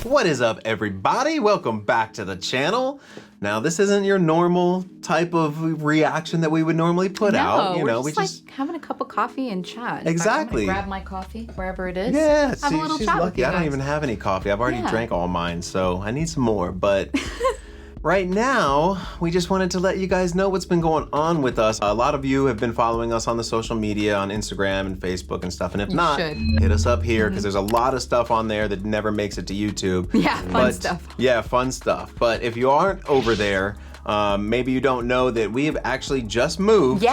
What is up, everybody? Welcome back to the channel. Now, this isn't your normal type of reaction that we would normally put out. We're just like having a cup of coffee and chat. Exactly. I'm gonna grab my coffee wherever it is. Yeah, have a little she's chat lucky. with I don't even have any coffee. I've already drank all mine, so I need some more. But right now, we just wanted to let you guys know what's been going on with us. A lot of you have been following us on the social media, on Instagram and Facebook and stuff. And if not, hit us up here because there's a lot of stuff on there that never makes it to YouTube. Yeah, fun stuff. Yeah, fun stuff. But if you aren't over there, maybe you don't know that we have actually just moved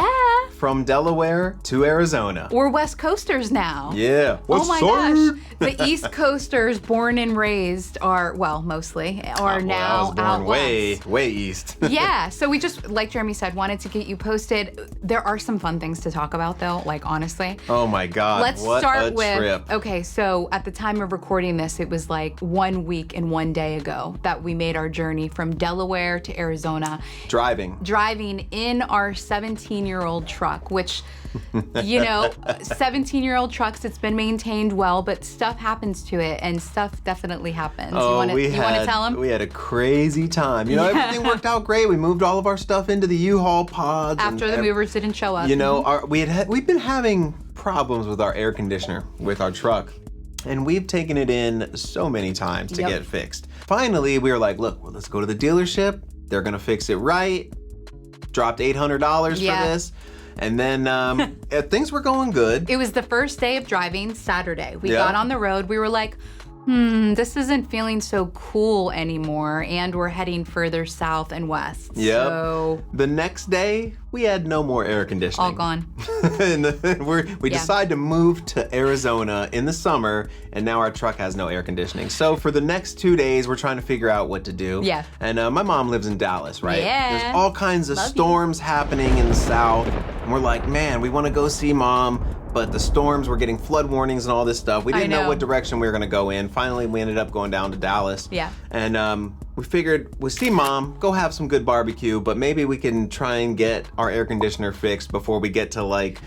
from Delaware to Arizona. We're West Coasters now. Yeah. Oh my gosh. The East Coasters, born and raised, are, well, mostly, are now out west. Way east. Yeah, so we just, like Jeremy said, wanted to get you posted. There are some fun things to talk about, though, like, honestly. Oh my God, Let's start with, trip. Okay, so at the time of recording this, it was like 1 week and 1 day ago that we made our journey from Delaware to Arizona. Driving in our 17-year-old truck, which, you know, 17-year-old trucks, it's been maintained well, but stuff happens to it, and stuff definitely happens. Oh, you want to tell them? We had a crazy time. You know, everything worked out great. We moved all of our stuff into the U-Haul pods. After the movers didn't show up. You know, we've been having problems with our air conditioner with our truck. And we've taken it in so many times to get fixed. Finally, we were like, look, well, let's go to the dealership. They're gonna fix it right. Dropped $800 for this. And then things were going good. It was the first day of driving, Saturday. We got on the road. We were like, this isn't feeling so cool anymore. And we're heading further south and west. Yep. So the next day, we had no more air conditioning. all gone. And we decided to move to Arizona in the summer, and now our truck has no air conditioning. So for the next 2 days, we're trying to figure out what to do. Yeah. And my mom lives in Dallas, right? Yeah. There's all kinds of storms happening in the south, and we're like, man, we want to go see mom, but the storms were getting flood warnings and all this stuff. We didn't know what direction we were gonna go in. Finally, we ended up going down to Dallas. Yeah. And we figured we'll see mom, go have some good barbecue, but maybe we can try and get our air conditioner fixed before we get to, like,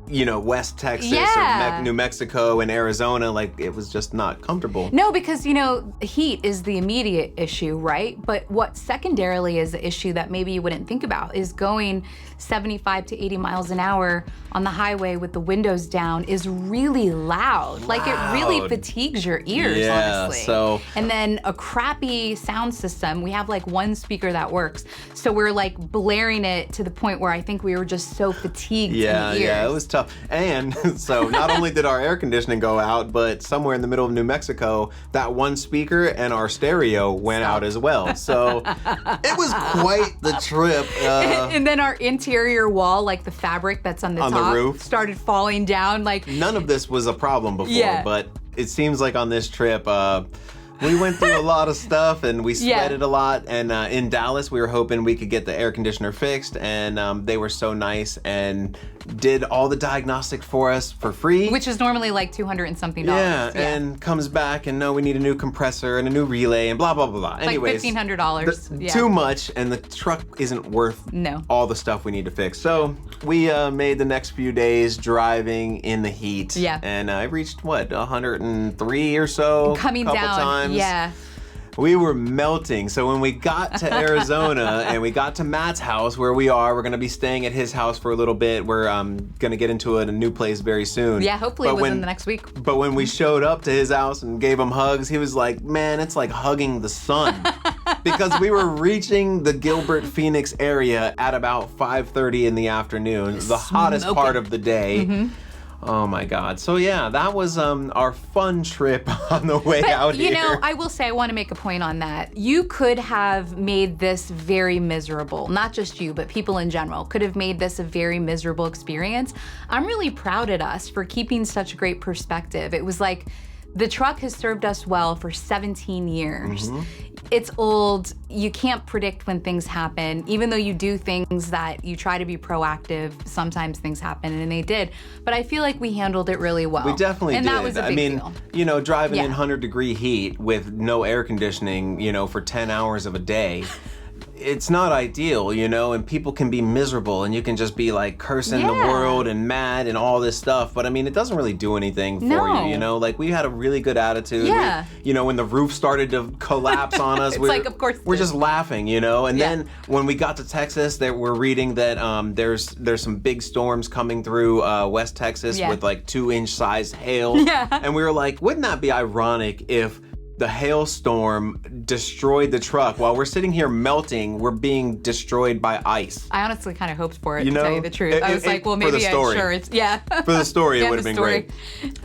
you know, West Texas or New Mexico and Arizona. Like, it was just not comfortable. No, because, you know, heat is the immediate issue, right? But what secondarily is the issue that maybe you wouldn't think about is going 75 to 80 miles an hour on the highway with the windows down is really loud. Like, it really fatigues your ears, honestly. And then a crappy sound system. We have like one speaker that works. So we're like blaring it to the point where I think we were just so fatigued in the ears. Yeah, it was tough. And so not only did our air conditioning go out, but somewhere in the middle of New Mexico, that one speaker and our stereo went out as well. So it was quite the trip. And then our interior wall, like the fabric that's on the top, the roof, started falling down. Like, none of this was a problem before, but it seems like on this trip, we went through a lot of stuff and we sweated a lot. And in Dallas, we were hoping we could get the air conditioner fixed, and they were so nice and did all the diagnostic for us for free. Which is normally like $200 and something. Yeah, and comes back and no, we need a new compressor and a new relay and blah, blah, blah, blah. Anyways, like $1,500. Too much, and the truck isn't worth all the stuff we need to fix. So we made the next few days driving in the heat. Yeah. And I reached, what, 103 or so? Coming down. Times. Yeah. We were melting. So when we got to Arizona and we got to Matt's house where we are, we're gonna be staying at his house for a little bit. We're gonna get into a new place very soon. Yeah, hopefully within the next week. But when we showed up to his house and gave him hugs, he was like, man, it's like hugging the sun. Because we were reaching the Gilbert, Phoenix area at about 5:30 in the afternoon, the hottest part of the day. Oh my God. So yeah, that was our fun trip on the way out here. You know, I will say, I want to make a point on that. You could have made this very miserable. Not just you, but people in general could have made this a very miserable experience. I'm really proud at us for keeping such great perspective. It was like, the truck has served us well for 17 years. It's old. You can't predict when things happen. Even though you do things that you try to be proactive, sometimes things happen, and they did. But I feel like we handled it really well. We definitely did. And that was a big deal. You know, driving in 100-degree heat with no air conditioning, you know, for 10 hours of a day. it's not ideal, you know, and people can be miserable and you can just be like cursing the world and mad and all this stuff. But I mean, it doesn't really do anything for you, you know, like we had a really good attitude. Yeah. You know, when the roof started to collapse on us, of course we're just laughing, you know, and then when we got to Texas, we're reading that there's some big storms coming through West Texas with like 2-inch size hail. Yeah. And we were like, wouldn't that be ironic if the hailstorm destroyed the truck while we're sitting here melting, we're being destroyed by ice. I honestly kind of hoped for it, you know, to tell you the truth. I was like, well, maybe I'm sure it's, For the story, it would have been great.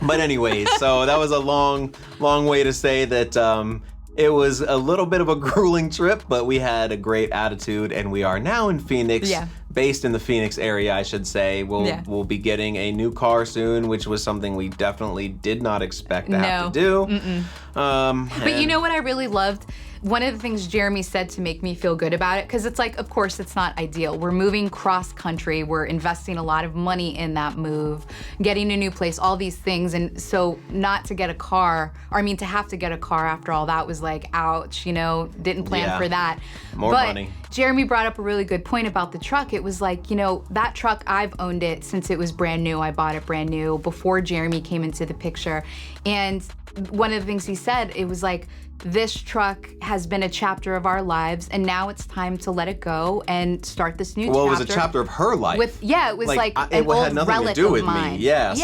But anyways, so that was a long way to say that it was a little bit of a grueling trip, but we had a great attitude, and we are now in Phoenix, based in the Phoenix area, I should say. We'll be getting a new car soon, which was something we definitely did not expect to have to do. But you know what I really loved? One of the things Jeremy said to make me feel good about it, because it's like, of course, it's not ideal. We're moving cross country. We're investing a lot of money in that move, getting a new place, all these things. And so not to get a car, or I mean, to have to get a car after all that was like, ouch, you know, didn't plan for that. More money. Jeremy brought up a really good point about the truck. It was like, you know, that truck, I've owned it since it was brand new. I bought it brand new before Jeremy came into the picture. And one of the things he said, it was like, this truck has been a chapter of our lives, and now it's time to let it go and start this new chapter. Well, it was a chapter of her life. It was like an it old had nothing relic to do with of mine. me. Yeah.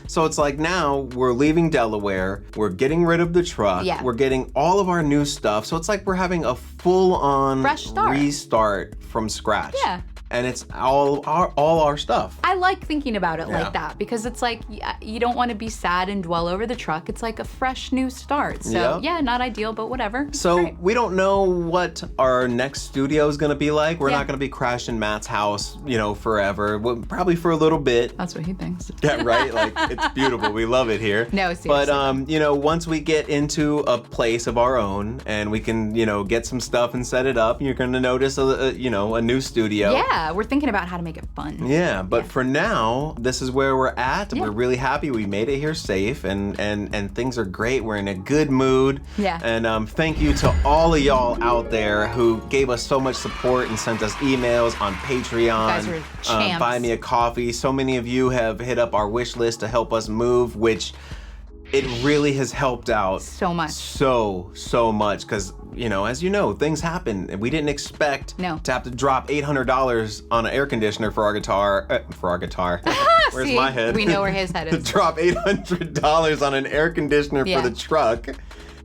So it's like now we're leaving Delaware. We're getting rid of the truck. Yeah. We're getting all of our new stuff. So it's like we're having a full-on fresh start. Restart from scratch. Yeah. And it's all our stuff. I like thinking about it like that, because it's like you don't want to be sad and dwell over the truck. It's like a fresh new start. So yeah, not ideal, but whatever. So we don't know what our next studio is going to be like. We're not going to be crashing Matt's house, you know, forever. Probably for a little bit. That's what he thinks. Yeah, right? Like, it's beautiful. We love it here. No, seriously. But, you know, once we get into a place of our own and we can, you know, get some stuff and set it up, you're going to notice, you know, a new studio. Yeah, we're thinking about how to make it fun. Yeah, but for now, this is where we're at. We're really happy we made it here safe, and things are great. We're in a good mood. Yeah. And thank you to all of y'all out there who gave us so much support and sent us emails on Patreon. You guys were champs. Buy me a coffee. So many of you have hit up our wish list to help us move, which it really has helped out so much. So much, because, you know, as you know, things happen, and we didn't expect to have to drop $800 on an air conditioner for our guitar. Where's See, my head? We know where his head is. To drop $800 on an air conditioner for the truck,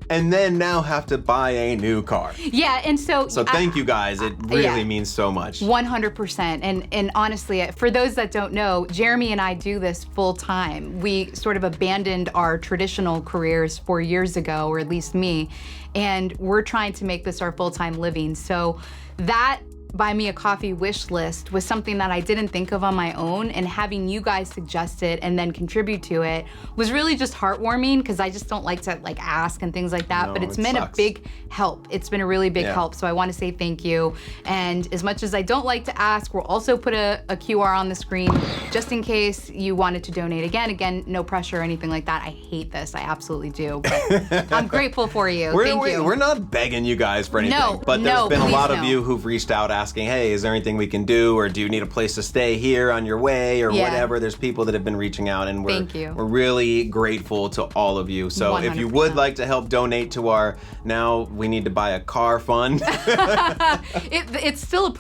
and then now have to buy a new car. Yeah, and so thank you guys. It really means so much. 100%. And honestly, for those that don't know, Jeremy and I do this full time. We sort of abandoned our traditional careers 4 years ago, or at least me, and we're trying to make this our full-time living. So that Buy Me a Coffee wish list was something that I didn't think of on my own, and having you guys suggest it and then contribute to it was really just heartwarming, because I just don't like to like ask and things like that, but it's been a big help. It's been a really big help, so I want to say thank you. And as much as I don't like to ask, we'll also put a QR on the screen just in case you wanted to donate. Again, no pressure or anything like that. I hate this, I absolutely do, but I'm grateful for you. Thank you. We're not begging you guys for anything, but there's been a lot of you who've reached out asking, hey, is there anything we can do, or do you need a place to stay here on your way, or whatever. There's people that have been reaching out, and we're really grateful to all of you. So 100%. If you would like to help donate to our now we need to buy a car fund. It's still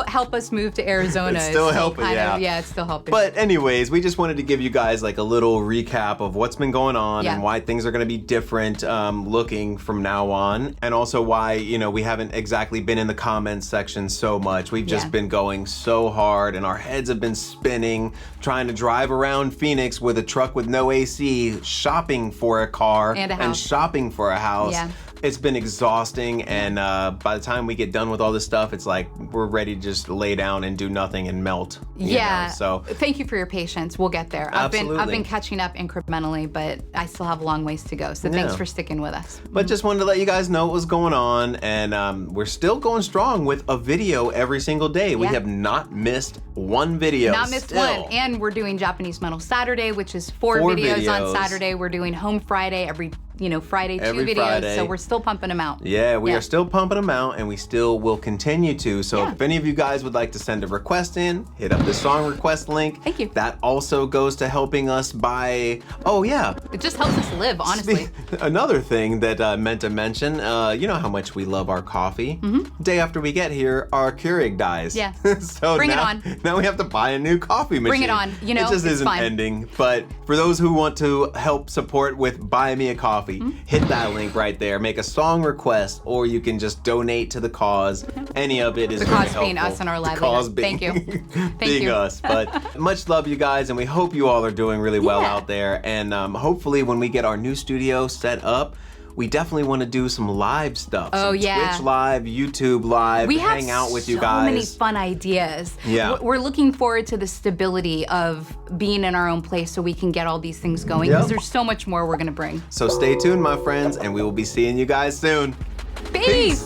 help us move to Arizona. It's still helping, it's still helping. But anyways, we just wanted to give you guys like a little recap of what's been going on and why things are going to be different looking from now on, and also why, you know, we haven't exactly been in the comments section so much. We've just been going so hard, and our heads have been spinning trying to drive around Phoenix with a truck with no AC, shopping for a car and shopping for a house. Yeah. It's been exhausting, and by the time we get done with all this stuff, it's like we're ready to just lay down and do nothing and melt. You know? So thank you for your patience. We'll get there. I've been catching up incrementally, but I still have a long ways to go. So thanks for sticking with us. But just wanted to let you guys know what was going on, and we're still going strong with a video every single day. We have not missed one video. Not missed one. And we're doing Japanese Metal Saturday, which is four videos on Saturday. We're doing Home Friday every Friday, 2 Every videos. Friday. So we're still pumping them out. Yeah, we are still pumping them out, and we still will continue to. So if any of you guys would like to send a request in, hit up the song request link. Thank you. That also goes to helping us buy, It just helps us live, honestly. Another thing that I meant to mention, you know how much we love our coffee. Day after we get here, our Keurig dies. Yeah. So Bring it now, on. Now we have to buy a new coffee machine. Bring it on. It just it's isn't fine. ending. But for those who want to help support with Buy Me a Coffee, hit that link right there. Make a song request, or you can just donate to the cause. Any of it is The very cause helpful. being us and our The livelihood. cause being, Thank you. Thank being you. us. But much love, you guys, and we hope you all are doing really well Yeah. out there. And hopefully when we get our new studio set up, we definitely want to do some live stuff. Oh, some yeah. Twitch live, YouTube live, We have hang out with you so guys. many fun ideas. Yeah. We're looking forward to the stability of being in our own place so we can get all these things going, because there's so much more we're going to bring. So stay tuned, my friends, and we will be seeing you guys soon. Peace.